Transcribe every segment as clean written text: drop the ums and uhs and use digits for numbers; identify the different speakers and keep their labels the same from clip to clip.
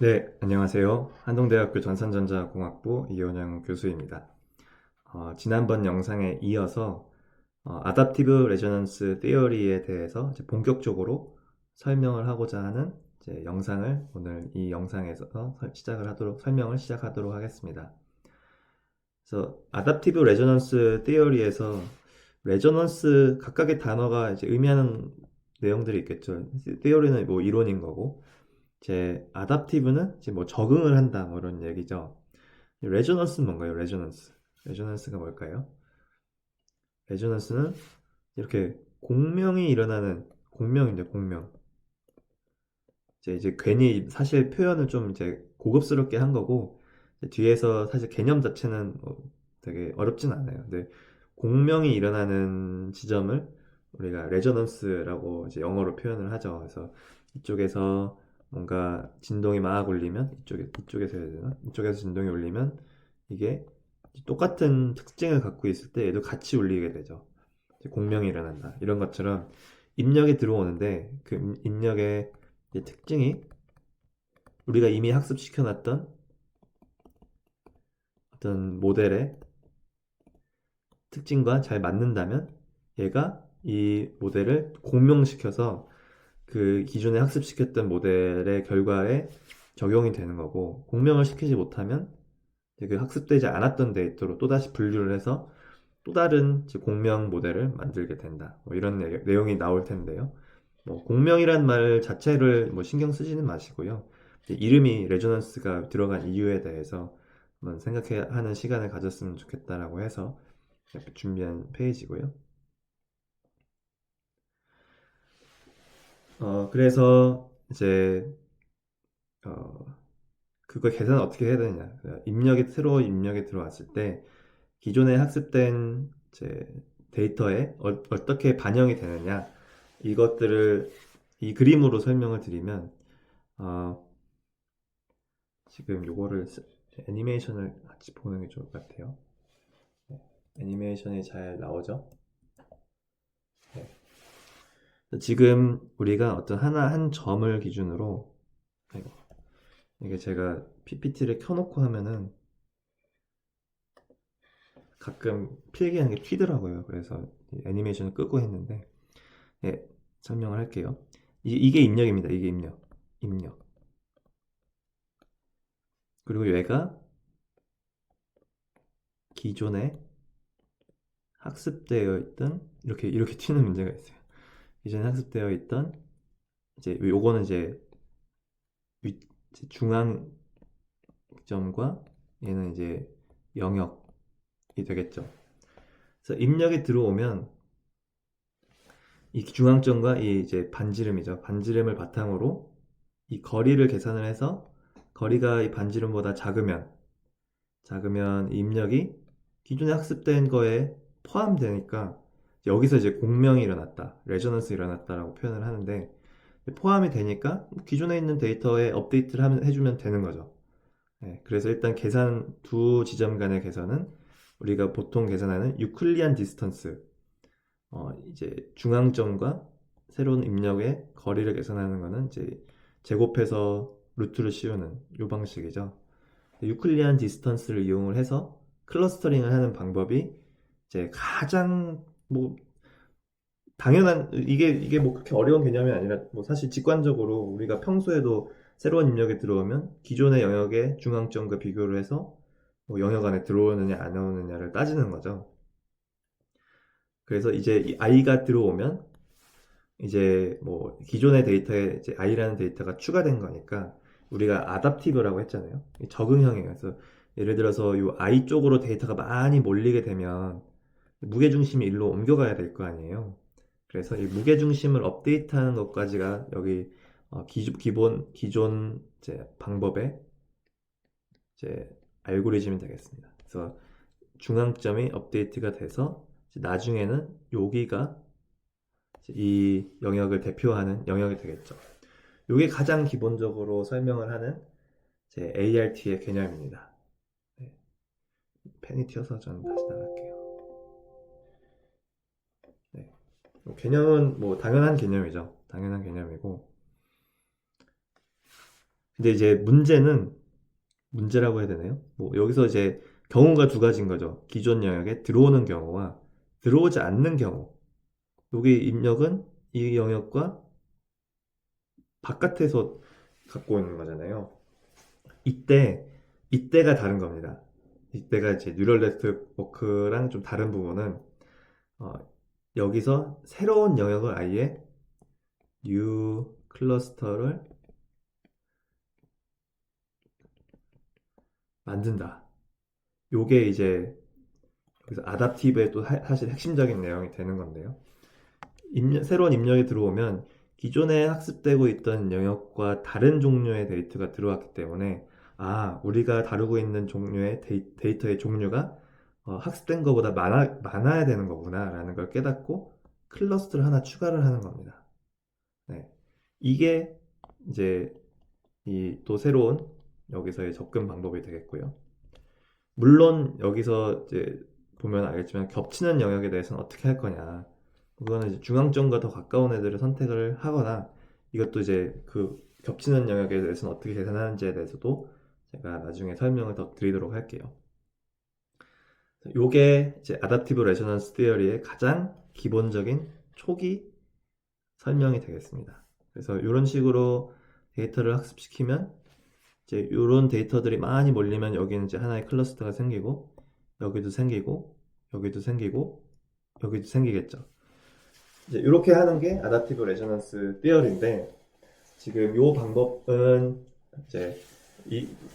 Speaker 1: 네, 안녕하세요. 한동대학교 전산전자공학부 이원영 교수입니다. 지난번 영상에 이어서 아답티브 레저넌스 티어리에 대해서 이제 본격적으로 설명을 하고자 하는 이제 영상을 오늘 이 영상에서 설명을 시작하도록 하겠습니다. 그래서 아답티브 레저넌스 티어리에서 레저넌스 각각의 단어가 이제 의미하는 내용들이 있겠죠. 티어리는 뭐 이론인 거고, 제 아답티브는 이제 뭐 적응을 한다 뭐 이런 얘기죠. 레조넌스는 뭔가요? 레조넌스가 뭘까요? 레조넌스는 이렇게 공명이 일어나는 공명인데 공명. 이제 괜히 사실 표현을 좀 이제 고급스럽게 한 거고 뒤에서 사실 개념 자체는 뭐 되게 어렵진 않아요. 근데 공명이 일어나는 지점을 우리가 레저넌스라고 이제 영어로 표현을 하죠. 그래서 이쪽에서 뭔가 진동이 막 울리면 이쪽에서 해야 되나? 이쪽에서 진동이 울리면 이게 똑같은 특징을 갖고 있을 때 얘도 같이 울리게 되죠. 공명이 일어난다. 이런 것처럼 입력이 들어오는데 그 입력의 특징이 우리가 이미 학습시켜놨던 어떤 모델의 특징과 잘 맞는다면 얘가 이 모델을 공명시켜서 그 기존에 학습시켰던 모델의 결과에 적용이 되는 거고, 공명을 시키지 못하면 그 학습되지 않았던 데이터로 또다시 분류를 해서 또 다른 공명 모델을 만들게 된다. 뭐 이런 내용이 나올 텐데요. 뭐 공명이란 말 자체를 뭐 신경 쓰지는 마시고요. 이름이 레조넌스가 들어간 이유에 대해서 한번 생각하는 시간을 가졌으면 좋겠다라고 해서 이렇게 준비한 페이지고요. 그래서 이제 어, 그걸 계산을 어떻게 해야 되느냐. 새로 입력이 들어왔을 때 기존에 학습된 이제 데이터에 어떻게 반영이 되느냐, 이것들을 이 그림으로 설명을 드리면 어, 지금 요거를 애니메이션을 같이 보는 게 좋을 것 같아요. 네, 애니메이션이 잘 나오죠? 네. 지금 우리가 어떤 한 점을 기준으로, 아이고, 이게 제가 PPT를 켜놓고 하면은 가끔 필기하는 게 튀더라고요. 그래서 애니메이션을 끄고 했는데, 예, 설명을 할게요. 이게 입력입니다. 이게 입력. 그리고 얘가 기존에 학습되어 있던, 이렇게 튀는 문제가 있어요. 기존에 학습되어 있던, 이제 요거는 이제 중앙점과 얘는 이제 영역이 되겠죠. 그래서 입력이 들어오면 이 중앙점과 이 이제 반지름이죠. 반지름을 바탕으로 이 거리를 계산을 해서 거리가 이 반지름보다 작으면 입력이 기존에 학습된 거에 포함되니까 여기서 이제 공명이 일어났다, 레저넌스 일어났다라고 표현을 하는데, 포함이 되니까 기존에 있는 데이터에 업데이트를 해주면 되는 거죠. 네, 그래서 일단 두 지점 간의 계산은 우리가 보통 계산하는 유클리안 디스턴스, 이제 중앙점과 새로운 입력의 거리를 계산하는 거는 이제 제곱해서 루트를 씌우는 이 방식이죠. 유클리안 디스턴스를 이용을 해서 클러스터링을 하는 방법이 이제 가장 뭐 당연한, 이게 뭐 그렇게 어려운 개념이 아니라 뭐 사실 직관적으로 우리가 평소에도 새로운 입력이 들어오면 기존의 영역의 중앙점과 비교를 해서 뭐 영역 안에 들어오느냐 안 오느냐를 따지는 거죠. 그래서 이제 이 i가 들어오면 이제 뭐 기존의 데이터에 이제 i라는 데이터가 추가된 거니까 우리가 아답티브라고 했잖아요. 적응형이에요. 그래서 예를 들어서 이 i 쪽으로 데이터가 많이 몰리게 되면 무게중심이 일로 옮겨가야 될 거 아니에요. 그래서 이 무게중심을 업데이트하는 것까지가 여기 기존 이제 방법의 이제 알고리즘이 되겠습니다. 그래서 중앙점이 업데이트가 돼서 나중에는 여기가 이 영역을 대표하는 영역이 되겠죠. 이게 가장 기본적으로 설명을 하는 제 ART의 개념입니다. 네, 펜이 튀어서 저는 다시 나갈게요. 네. 개념은 뭐 당연한 개념이죠. 당연한 개념이고, 근데 이제 문제라고 해야 되나요? 뭐 여기서 이제 경우가 두 가지인 거죠. 기존 영역에 들어오는 경우와 들어오지 않는 경우. 여기 입력은 이 영역과 바깥에서 갖고 있는 거잖아요. 이때 이때가 다른 겁니다. 이때가 이제 뉴럴 네트워크랑 좀 다른 부분은 어, 여기서 새로운 영역을 아예 뉴 클러스터를 만든다. 요게 이제 여기서 아답티브의 또 사실 핵심적인 내용이 되는 건데요. 새로운 입력이 들어오면 기존에 학습되고 있던 영역과 다른 종류의 데이터가 들어왔기 때문에 우리가 다루고 있는 종류의 데이터의 종류가 학습된 것보다 많아야 되는 거구나 라는 걸 깨닫고 클러스터를 하나 추가를 하는 겁니다. 네. 이게 이제 이 또 새로운 여기서의 접근 방법이 되겠고요. 물론 여기서 이제 보면 알겠지만 겹치는 영역에 대해서는 어떻게 할 거냐. 그거는 이제 중앙점과 더 가까운 애들을 선택을 하거나 이것도 이제 그 겹치는 영역에 대해서는 어떻게 계산하는지에 대해서도 제가 나중에 설명을 더 드리도록 할게요. 요게 이제 아답티브 레저넌스 티어리의 가장 기본적인 초기 설명이 되겠습니다. 그래서 이런 식으로 데이터를 학습시키면 이제 이런 데이터들이 많이 몰리면 여기는 이제 하나의 클러스터가 생기고 여기도 생기고 여기도 생기고 여기도 생기겠죠. 이제 이렇게 하는 게 아답티브 레저넌스 티어리인데 지금 이 방법은 이제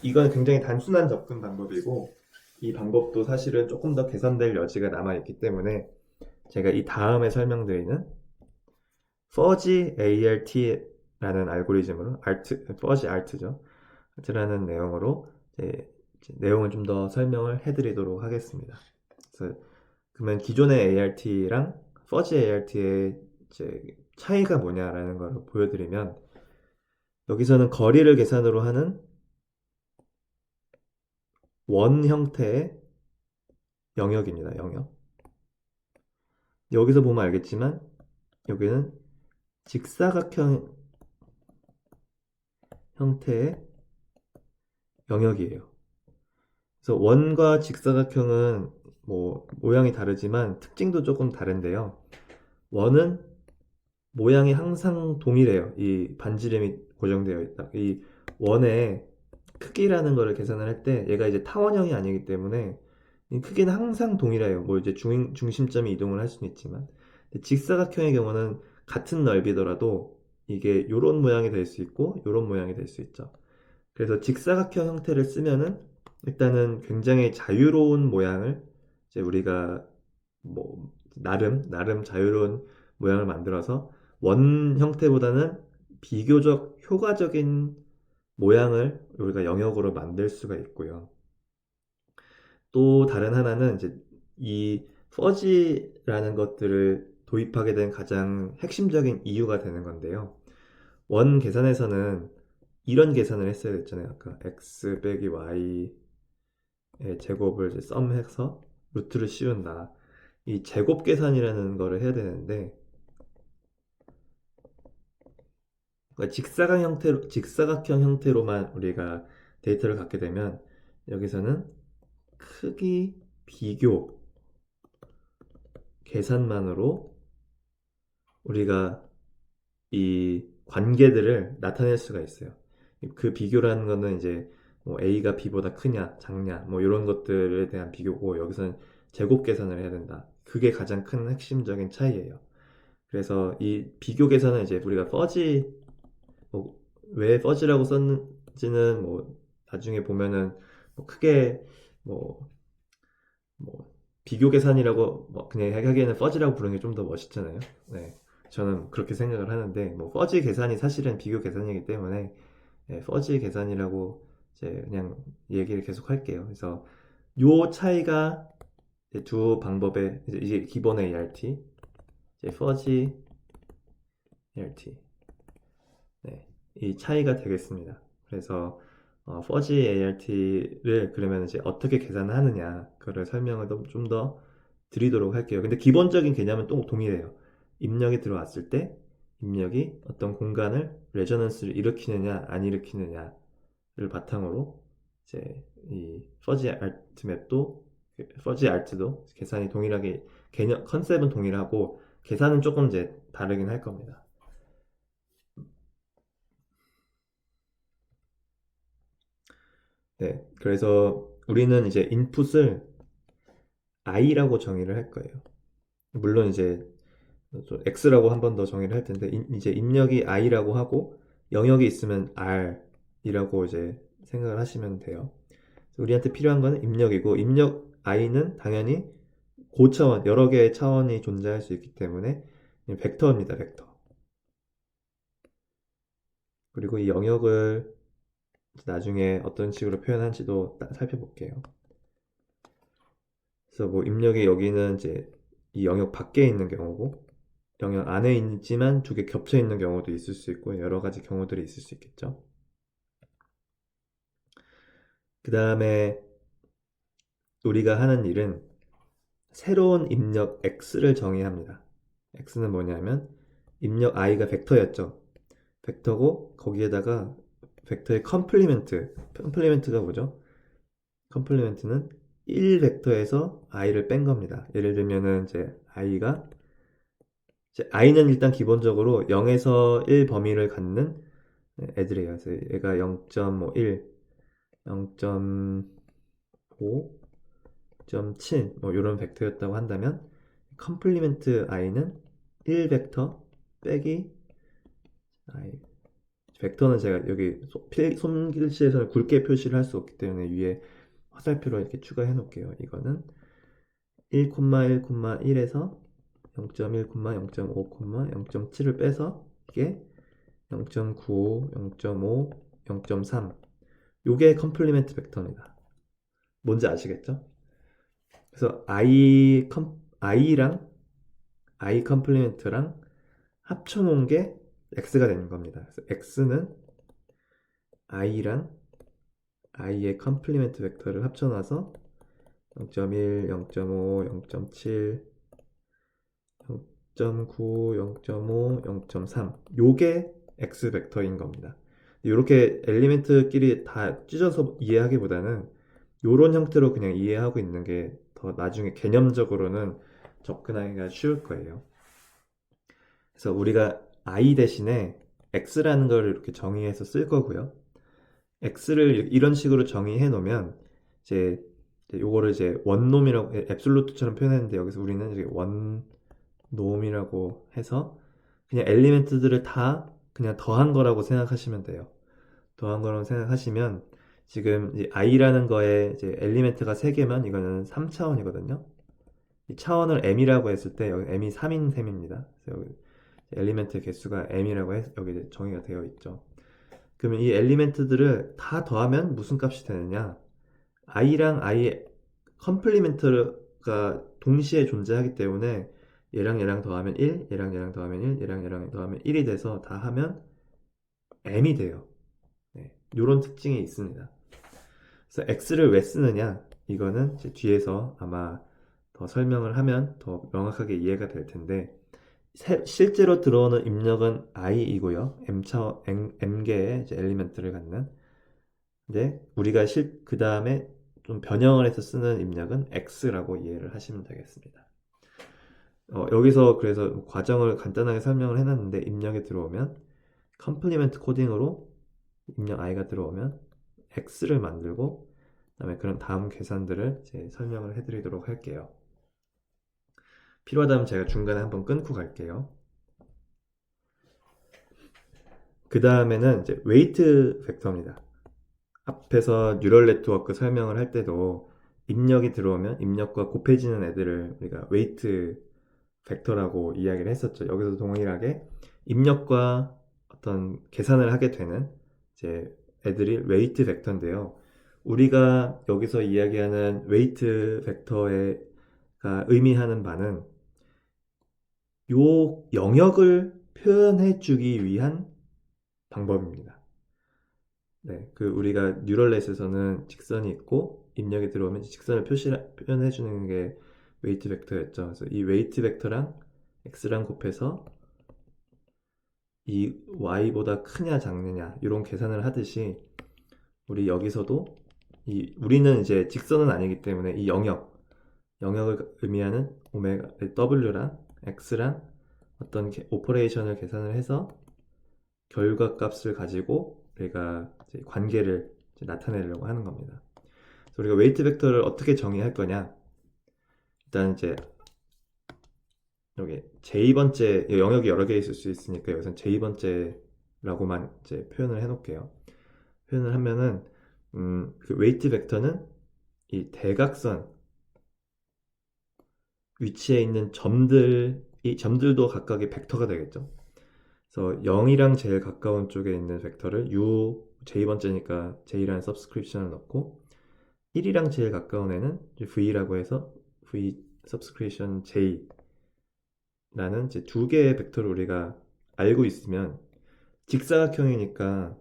Speaker 1: 이건 굉장히 단순한 접근 방법이고 이 방법도 사실은 조금 더 개선될 여지가 남아 있기 때문에 제가 이 다음에 설명드리는 Fuzzy ART라는 알고리즘으로 Fuzzy ART죠. 라는 내용으로 이제 내용을 좀 더 설명을 해드리도록 하겠습니다. 그래서 그러면 기존의 ART랑 Fuzzy ART의 이제 차이가 뭐냐라는 걸 보여드리면 여기서는 거리를 계산으로 하는 원 형태의 영역입니다. 영역. 여기서 보면 알겠지만 여기는 직사각형 형태의 영역이에요. 그래서 원과 직사각형은 뭐 모양이 다르지만 특징도 조금 다른데요. 원은 모양이 항상 동일해요. 이 반지름이 고정되어 있다. 이 원의 크기라는 거를 계산을 할 때 얘가 이제 타원형이 아니기 때문에 이 크기는 항상 동일해요. 뭐 이제 중심점이 이동을 할 수는 있지만 직사각형의 경우는 같은 넓이더라도 이게 이런 모양이 될 수 있고 이런 모양이 될 수 있죠. 그래서 직사각형 형태를 쓰면은 일단은 굉장히 자유로운 모양을 이제 우리가 뭐 나름 자유로운 모양을 만들어서 원 형태보다는 비교적 효과적인 모양을 우리가 영역으로 만들 수가 있고요. 또 다른 하나는 이제 이 퍼지라는 것들을 도입하게 된 가장 핵심적인 이유가 되는 건데요. 원 계산에서는 이런 계산을 했어야 됐잖아요. 아까 x 빼기 y의 제곱을 이제 썸해서 루트를 씌운다. 이 제곱 계산이라는 거를 해야 되는데 그러니까 직사각형 형태로만 우리가 데이터를 갖게 되면 여기서는 크기 비교 계산만으로 우리가 이 관계들을 나타낼 수가 있어요. 그 비교라는 거는 이제 뭐 A가 B보다 크냐, 작냐, 뭐 이런 것들에 대한 비교고 여기서는 제곱 계산을 해야 된다. 그게 가장 큰 핵심적인 차이예요. 그래서 이 비교 계산은 이제 우리가 퍼지, 왜 퍼지라고 썼는지는 뭐 나중에 보면은 뭐 크게 뭐, 뭐 비교 계산이라고 뭐 그냥 하기에는 퍼지라고 부르는 게 좀 더 멋있잖아요. 네. 저는 그렇게 생각을 하는데 뭐 퍼지 계산이 사실은 비교 계산이기 때문에 퍼지 계산이라고 이제 그냥 얘기를 계속 할게요. 그래서 요 차이가 두 방법의 이제 기본 ART, 이제 퍼지 ART, 네, 이 차이가 되겠습니다. 그래서 퍼지 ART를 그러면 이제 어떻게 계산하느냐 그거를 설명을 좀 더 드리도록 할게요. 근데 기본적인 개념은 또 동일해요. 입력이 들어왔을 때 입력이 어떤 공간을 레저넌스를 일으키느냐 안 일으키느냐 바탕으로 이제 이 퍼지 알트 맵도 퍼지 알트도 계산이 동일하게 개념 컨셉은 동일하고 계산은 조금 이제 다르긴 할 겁니다. 네, 그래서 우리는 이제 인풋을 i라고 정의를 할 거예요. 물론 이제 x라고 한 번 더 정의를 할 텐데 이제 입력이 i라고 하고 영역이 있으면 r이라고 이제 생각을 하시면 돼요. 우리한테 필요한 거는 입력이고 입력 i는 당연히 고차원 여러 개의 차원이 존재할 수 있기 때문에 벡터입니다. 벡터. 그리고 이 영역을 나중에 어떤 식으로 표현할지도 살펴볼게요. 그래서 뭐 입력이 여기는 이제 이 영역 밖에 있는 경우고 영역 안에 있지만 두 개 겹쳐 있는 경우도 있을 수 있고 여러 가지 경우들이 있을 수 있겠죠. 그 다음에 우리가 하는 일은 새로운 입력 x를 정의합니다. x는 뭐냐면 입력 i가 벡터였죠. 벡터고 거기에다가 벡터의 컴플리멘트가 뭐죠? 컴플리멘트는 1 벡터에서 i를 뺀 겁니다. 예를 들면은 이제 i는 일단 기본적으로 0에서 1 범위를 갖는 애들이에요. 그래서 얘가 0.1, 0.5, 0.7 뭐 이런 벡터였다고 한다면 컴플리멘트 i는 1 벡터 빼기 i. 벡터는 제가 여기 손글씨에서는 굵게 표시를 할 수 없기 때문에 위에 화살표로 이렇게 추가해 놓을게요. 이거는 1,1,1에서 0.1, 0.5, 0.7을 빼서 이게 0.95, 0.5, 0.3 요게 컴플리멘트 벡터입니다. 뭔지 아시겠죠? 그래서 i 컴플리멘트랑 합쳐놓은 게 x가 되는 겁니다. 그래서 x는 i랑 i의 컴플리멘트 벡터를 합쳐놔서 0.1, 0.5, 0.7, 0.9, 0.5, 0.3 요게 x 벡터인 겁니다. 이렇게 엘리멘트끼리 다 찢어서 이해하기보다는 이런 형태로 그냥 이해하고 있는 게 더 나중에 개념적으로는 접근하기가 쉬울 거예요. 그래서 우리가 i 대신에 x라는 걸 이렇게 정의해서 쓸 거고요. x를 이런 식으로 정의해 놓으면 이제 요거를 이제 원놈이라고 앱솔루트처럼 표현했는데 여기서 우리는 이제 원놈이라고 해서 그냥 엘리멘트들을 다 그냥 더한 거라고 생각하시면 돼요. 더한 거라고 생각하시면 지금 이 i라는 거에 이제 엘리멘트가 3개면 이거는 3차원이거든요. 이 차원을 m이라고 했을 때 여기 m이 3인 셈입니다. 그래서 여기 엘리멘트 개수가 m이라고 해서 여기 정의가 되어 있죠. 그러면 이 엘리멘트들을 다 더하면 무슨 값이 되느냐? i랑 i의 컴플리멘트가 동시에 존재하기 때문에 얘랑 더하면 1, 얘랑 더하면 1, 얘랑 더하면 1이 돼서 다 하면 m이 돼요. 네, 이런 특징이 있습니다. 그래서 x를 왜 쓰느냐? 이거는 이제 뒤에서 아마 더 설명을 하면 더 명확하게 이해가 될 텐데 실제로 들어오는 입력은 i이고요. m개의 엘리멘트를 갖는. 근데 우리가 그 다음에 좀 변형을 해서 쓰는 입력은 x라고 이해를 하시면 되겠습니다. 여기서 그래서 과정을 간단하게 설명을 해놨는데 입력에 들어오면 컴플리멘트 코딩으로 입력 i가 들어오면 x를 만들고 그다음에 그런 다음 계산들을 이제 설명을 해드리도록 할게요. 필요하다면 제가 중간에 한번 끊고 갈게요. 그 다음에는 이제 웨이트 벡터입니다. 앞에서 뉴럴 네트워크 설명을 할 때도 입력이 들어오면 입력과 곱해지는 애들을 우리가 웨이트 벡터라고 이야기를 했었죠. 여기서 동일하게 입력과 어떤 계산을 하게 되는 이제 애들이 웨이트 벡터인데요. 우리가 여기서 이야기하는 웨이트 벡터가 의미하는 바는 요 영역을 표현해 주기 위한 방법입니다. 네, 그 우리가 뉴럴넷에서는 직선이 있고 입력이 들어오면 직선을 표현해 주는 게 웨이트 벡터였죠. 그래서 이 웨이트 벡터랑 x랑 곱해서 이 y보다 크냐 작느냐 이런 계산을 하듯이 우리 여기서도 우리는 이제 직선은 아니기 때문에 이 영역을 의미하는 오메가 W랑 X랑 어떤 오퍼레이션을 계산을 해서 결과값을 가지고 우리가 이제 관계를 이제 나타내려고 하는 겁니다. 그래서 우리가 웨이트 벡터를 어떻게 정의할 거냐? 일단 이제 여기 j 번째 영역이 여러 개 있을 수 있으니까 여기서 j 번째라고만 이제 표현을 해놓을게요. 표현을 하면은 그 웨이트 벡터는 이 대각선 위치에 있는 이 점들도 각각의 벡터가 되겠죠. 그래서 0이랑 제일 가까운 쪽에 있는 벡터를 j번째니까 j라는 서브스크립션을 넣고 1이랑 제일 가까운 애는 v라고 해서 v 서브스크립션 j라는 이제 두 개의 벡터를 우리가 알고 있으면 직사각형이니까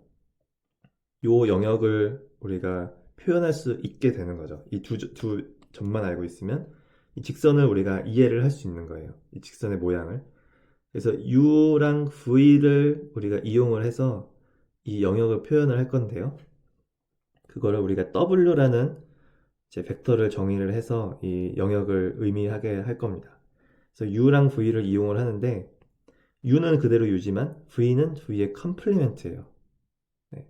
Speaker 1: 요 영역을 우리가 표현할 수 있게 되는 거죠. 이 두 점만 알고 있으면 이 직선을 우리가 이해를 할 수 있는 거예요. 이 직선의 모양을. 그래서 U랑 V를 우리가 이용을 해서 이 영역을 표현을 할 건데요. 그거를 우리가 W라는 이제 벡터를 정의를 해서 이 영역을 의미하게 할 겁니다. 그래서 U랑 V를 이용을 하는데 U는 그대로 U지만 V는 V의 컴플리멘트예요. 네.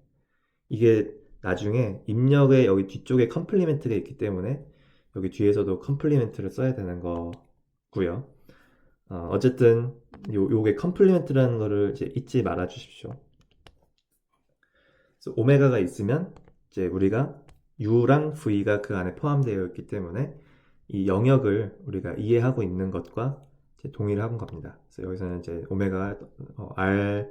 Speaker 1: 이게 나중에 입력의 여기 뒤쪽에 컴플리멘트가 있기 때문에 여기 뒤에서도 컴플리멘트를 써야 되는 거고요. 어쨌든 요게 컴플리멘트라는 거를 이제 잊지 말아 주십시오. 그래서 오메가가 있으면 이제 우리가 U랑 V가 그 안에 포함되어 있기 때문에 이 영역을 우리가 이해하고 있는 것과 이제 동의를 한 겁니다. 그래서 여기서는 이제 오메가 R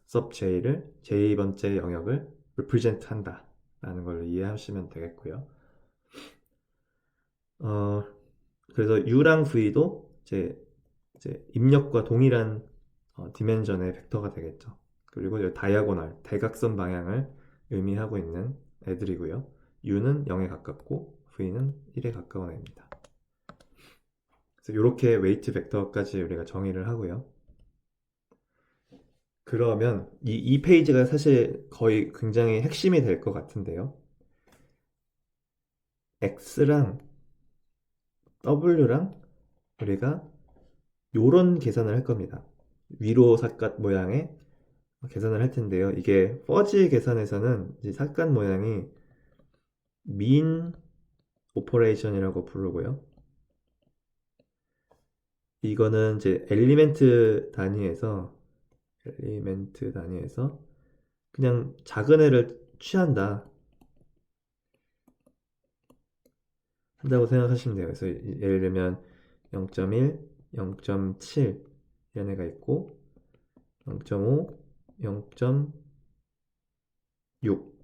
Speaker 1: sub J를 J번째 영역을 represent 한다 라는 걸 이해하시면 되겠고요. 그래서 U랑 V도 이제 입력과 동일한 디멘전의 벡터가 되겠죠. 그리고 이 다이아고널, 대각선 방향을 의미하고 있는 애들이고요. U는 0에 가깝고 V는 1에 가까운 애입니다. 그래서 이렇게 웨이트 벡터까지 우리가 정의를 하고요. 그러면 이 페이지가 사실 거의 굉장히 핵심이 될 것 같은데요. X랑 W랑 우리가 요런 계산을 할 겁니다. 위로 삿갓 모양의 계산을 할 텐데요. 이게 퍼지 계산에서는 이 삿갓 모양이 mean operation이라고 부르고요. 이거는 이제 엘리멘트 단위에서 그냥 작은 애를 취한다 한다고 생각하시면 돼요. 그래서 예를 들면 0.1, 0.7 이런 애가 있고 0.5, 0.6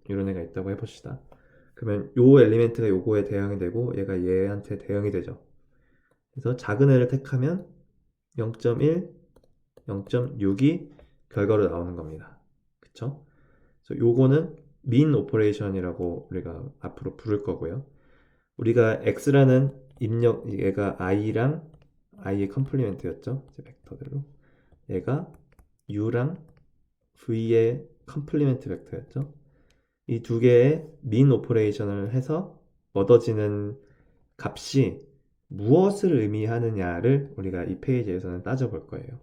Speaker 1: 이런 애가 있다고 해봅시다. 그러면 요 엘리멘트가 요거에 대응이 되고 얘가 얘한테 대응이 되죠. 그래서 작은 애를 택하면 0.1, 0.6이 결과로 나오는 겁니다. 그쵸? 그래서 요거는 mean operation이라고 우리가 앞으로 부를 거고요. 우리가 x라는 입력 얘가 i랑 i의 컴플리멘트였죠. 이제 벡터들로. 얘가 u랑 v의 컴플리멘트 벡터였죠. 이 두 개의 mean operation을 해서 얻어지는 값이 무엇을 의미하느냐를 우리가 이 페이지에서는 따져볼 거예요.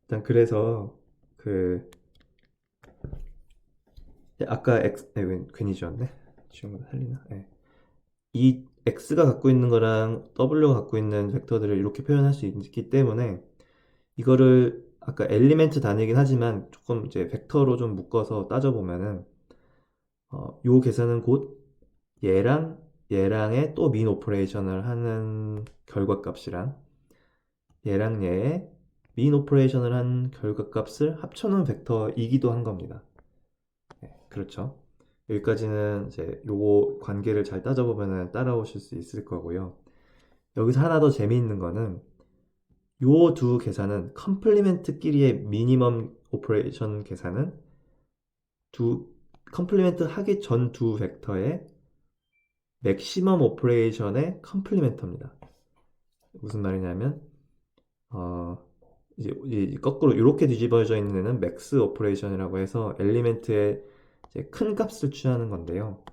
Speaker 1: 일단 그래서 그 아까 x 괜히 지웠네. 지운 거 살리나? 네. 이 x가 갖고 있는 거랑 w가 갖고 있는 벡터들을 이렇게 표현할 수 있기 때문에 이거를 아까 엘리멘트 단위이긴 하지만 조금 이제 벡터로 좀 묶어서 따져보면은 요 계산은 곧 얘랑의 또 민 오퍼레이션을 하는 결과값이랑 얘랑 얘의 민 오퍼레이션을 한 결과값을 합쳐놓은 벡터이기도 한 겁니다. 네, 그렇죠. 여기까지는 이제 요거 관계를 잘 따져보면 따라오실 수 있을 거고요. 여기서 하나 더 재미있는 거는 요 두 계산은 컴플리멘트끼리의 미니멈 오퍼레이션 계산은 컴플리멘트 하기 전 두 벡터의 맥시멈 오퍼레이션의 컴플리멘터입니다. 무슨 말이냐면 이제 거꾸로 이렇게 뒤집어져 있는 애는 맥스 오퍼레이션이라고 해서 엘리멘트의 이제 큰 값을 취하는 건데요.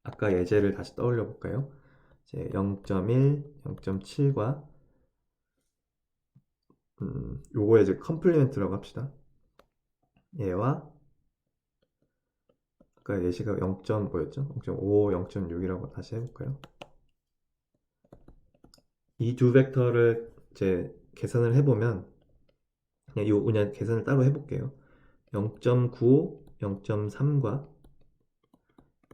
Speaker 1: 아까 예제를 다시 떠올려 볼까요? 이제 0.1, 0.7과 요거에 이제 컴플리멘트라고 합시다. 얘와 아까 예시가 0.5였죠? 0.5, 0.6이라고 다시 해볼까요? 이 두 벡터를 이제 계산을 해보면 그냥 계산을 따로 해볼게요. 0.9, 0.3과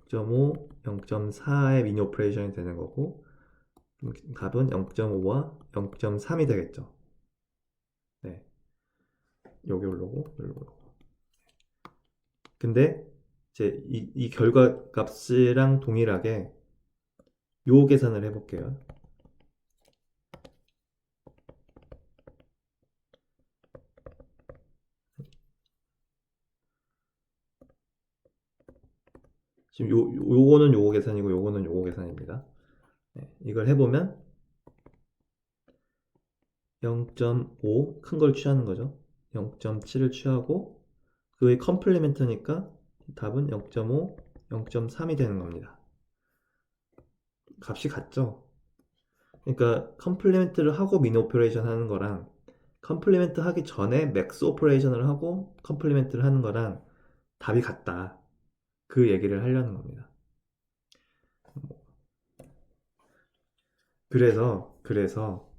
Speaker 1: 0.5, 0.4의 미니 오퍼레이션이 되는 거고 답은 0.5와 0.3이 되겠죠. 네, 요걸로고 요걸로고. 근데 이제 이 결과 값이랑 동일하게 요 계산을 해볼게요. 지금 요거는 요거 계산이고 요거는 요거 계산입니다. 네, 이걸 해보면 0.5 큰 걸 취하는 거죠. 0.7을 취하고 그의 컴플리멘트니까 답은 0.5, 0.3이 되는 겁니다. 값이 같죠? 그러니까 컴플리멘트를 하고 미니 오퍼레이션 하는 거랑 컴플리멘트 하기 전에 맥스 오퍼레이션을 하고 컴플리멘트를 하는 거랑 답이 같다. 그 얘기를 하려는 겁니다. 그래서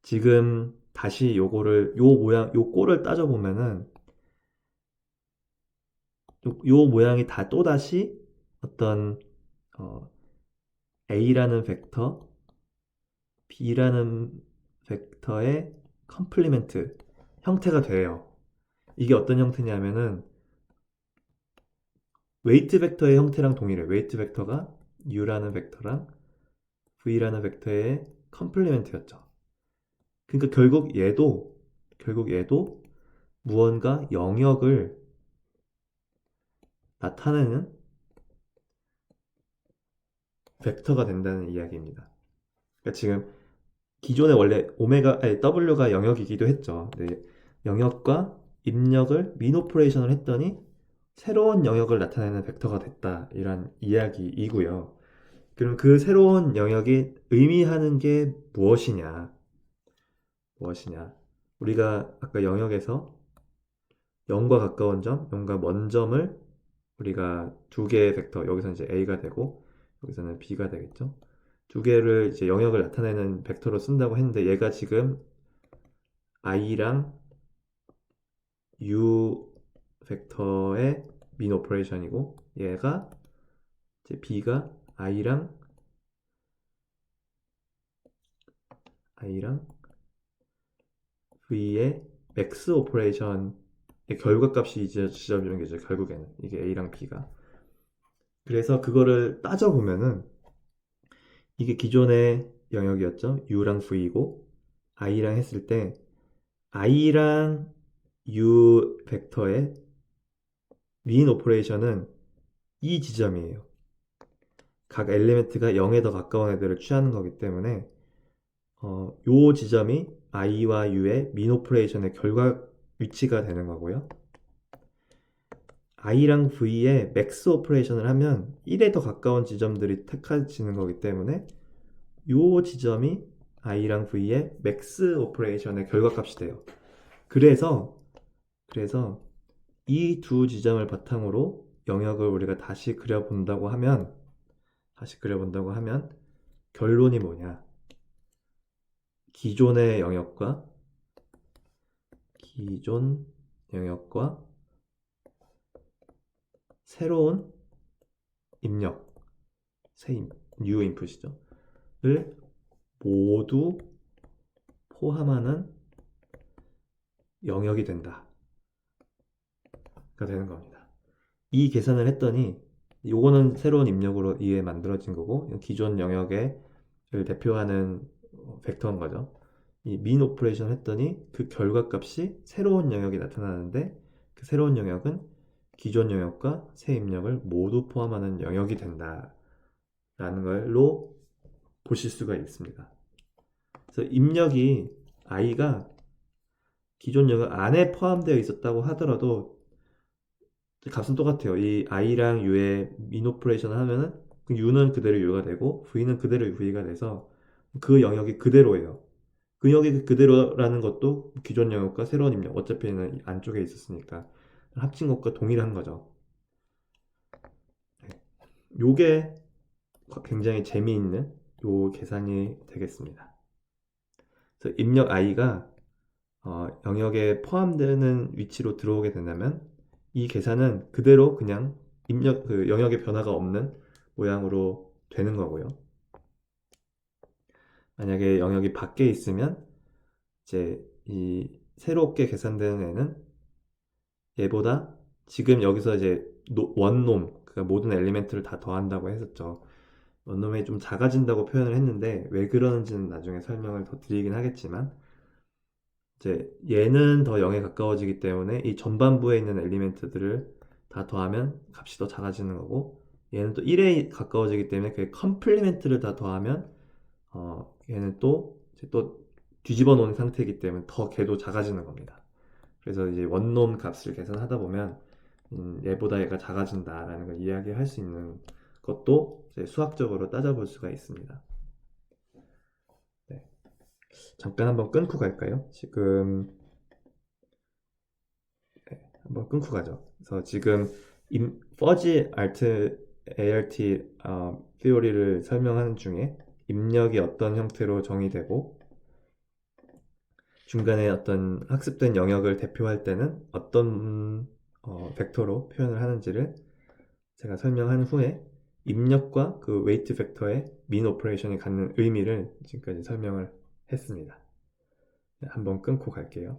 Speaker 1: 지금 다시 요거를 요 모양 요 꼴을 따져보면은 요 모양이 다 또다시 어떤 어, A라는 벡터, B라는 벡터의 컴플리멘트 형태가 돼요. 이게 어떤 형태냐면은 웨이트 벡터의 형태랑 동일해. 웨이트 벡터가 U라는 벡터랑 V라는 벡터의 컴플리멘트였죠. 그러니까 결국 얘도 무언가 영역을 나타내는 벡터가 된다는 이야기입니다. 그러니까 지금 기존에 원래 W가 영역이기도 했죠. 네, 영역과 입력을 민 오퍼레이션을 했더니 새로운 영역을 나타내는 벡터가 됐다. 이런 이야기이고요. 그럼 그 새로운 영역이 의미하는 게 무엇이냐? 무엇이냐? 우리가 아까 영역에서 0과 가까운 점, 0과 먼 점을 우리가 두 개의 벡터, 여기서 이제 A가 되고 여기서는 B가 되겠죠. 두 개를 이제 영역을 나타내는 벡터로 쓴다고 했는데 얘가 지금 I랑 U 벡터의 민 오퍼레이션이고 얘가 이제 B가 I랑 V의 맥스 오퍼레이션의 결과값이 이제 지점이라는 게 이제 결국에는 이게 A랑 B가 그래서 그거를 따져보면은 이게 기존의 영역이었죠. U랑 V고 I랑 했을 때 I랑 U 벡터의 민 오퍼레이션은 이 지점이에요. 각 엘리멘트가 0에 더 가까운 애들을 취하는 거기 때문에 요 지점이 I와 U의 민 오퍼레이션의 결과 위치가 되는 거고요. I랑 V의 맥스 오퍼레이션을 하면 1에 더 가까운 지점들이 택해지는 거기 때문에 요 지점이 I랑 V의 맥스 오퍼레이션의 결과값이 돼요. 그래서 이 두 지점을 바탕으로 영역을 우리가 다시 그려본다고 하면 결론이 뭐냐? 기존의 기존 영역과 새로운 입력, new input이죠. 를 모두 포함하는 영역이 된다. 가 되는 겁니다. 이 계산을 했더니 요거는 새로운 입력으로 이에 만들어진 거고 기존 영역을 대표하는 벡터인 거죠. 이 min 오퍼레이션 했더니 그 결과값이 새로운 영역이 나타나는데 그 새로운 영역은 기존 영역과 새 입력을 모두 포함하는 영역이 된다. 라는 걸로 보실 수가 있습니다. 그래서 입력이 i가 기존 영역 안에 포함되어 있었다고 하더라도 값은 똑같아요. 이 i랑 u의 min 오퍼레이션을 하면은 그 u는 그대로 u가 되고 v는 그대로 v가 돼서 그 영역이 그대로예요. 그 영역이 그대로라는 것도 기존 영역과 새로운 입력 어차피는 안쪽에 있었으니까 합친 것과 동일한 거죠. 요게 굉장히 재미있는 요 계산이 되겠습니다. 그래서 입력 i가 영역에 포함되는 위치로 들어오게 된다면 이 계산은 그대로 그냥 입력 그 영역의 변화가 없는 모양으로 되는 거고요. 만약에 영역이 밖에 있으면 이제 이 새롭게 계산되는 애는 얘보다 지금 여기서 이제 원놈 그러니까 모든 엘리멘트를 다 더한다고 했었죠. 원놈이 좀 작아진다고 표현을 했는데 왜 그러는지는 나중에 설명을 더 드리긴 하겠지만 이제 얘는 더 0에 가까워지기 때문에 이 전반부에 있는 엘리멘트들을 다 더하면 값이 더 작아지는 거고 얘는 또 1에 가까워지기 때문에 그 컴플리멘트를 다 더하면 얘는 또 이제 또 뒤집어 놓은 상태이기 때문에 더 걔도 작아지는 겁니다. 그래서 이제 원놈 값을 계산하다 보면 얘보다 얘가 작아진다라는 걸 이야기할 수 있는 것도 이제 수학적으로 따져볼 수가 있습니다. 네. 잠깐 한번 끊고 갈까요? 지금 네, 한번 끊고 가죠. 그래서 지금 퍼지 ART theory를 설명하는 중에 입력이 어떤 형태로 정의되고 중간에 어떤 학습된 영역을 대표할 때는 어떤 벡터로 표현을 하는지를 제가 설명한 후에 입력과 그 웨이트 벡터의 민 오퍼레이션이 갖는 의미를 지금까지 설명을 했습니다. 네, 한번 끊고 갈게요.